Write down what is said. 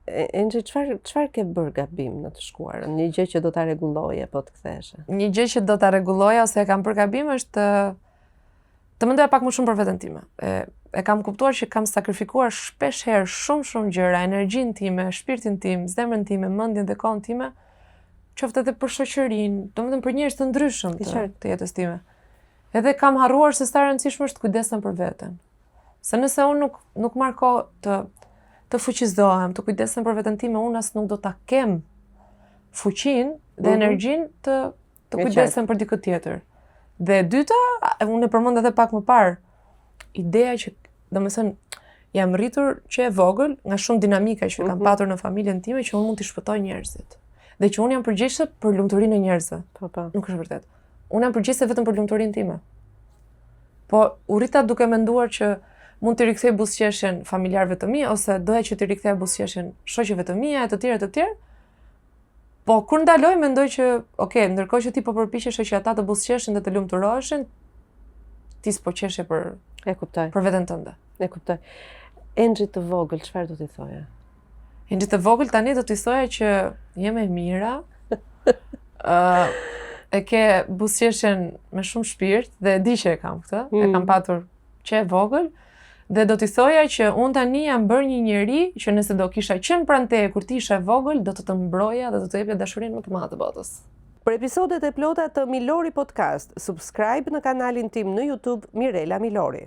Enxhi, çfarë ke bërë gabim në të shkuarën? Një gjë që do ta rregulloje po të ktheheshe. Një gjë që do ta rregulloja ose e kam bërë gabim është të mendoja pak më shumë për veten time. E kam kuptuar që kam sakrifikuar shpesh herë shumë gjëra, energjinë time, shpirtin tim, zemrën time, mendjen dhe kohën time, qoftë edhe për shoqërinë, domethënë për njerëz të ndryshëm të jetës time. Edhe kam harruar se sa e rëndësishme është të kujdesem për veten. Se nëse unë nuk marr kohë të fuqizohem, të kujdesem për veten time, unë as nuk do ta kem fuqinë dhe energjinë të kujdesem për dikë tjetër. Dhe e dyta, unë e përmend edhe pak më parë, ideja që, domethënë, jam rritur që e vogël nga shumë dinamika që kam patur në familjen time që unë mund t'i shpëtoj njerëzit. Dhe që unë jam përgjegjëse për lumturinë e njerëzve. Nuk është vërtet. Unë jam përgjegjëse vetëm për lumturinë time. Po u rrita duke menduar që mund të rikthej buzëqeshjen familjarëve të mi, ose doja që të rikthej buzëqeshjen shoqeve të mia e të tjerë. Po kur ndaloj mendoj që, ndërkohë që ti po përpiqesh që ata të buzëqeshin dhe të lumturoheshin, ti s'po qeshe për veten tënde. E kuptoj. Enxhi të vogël, çfarë do t'i thoje? Enxhi të vogël tani do t'i thoja që jem e mira. E ke buzëqeshjen me shumë shpirt dhe e di që e kam këtë. E kam patur që e vogël. Dhe do t'i thoja që unë tani jam bërë një njeri që nëse do kisha qenë pranë teje kur ti ishe vogël, do të mbroja dhe do të jepja dashurinë më të madhe të botës. Për episodet e plota të Milori Podcast, subscribe në kanalin tim në YouTube Mirela Milori.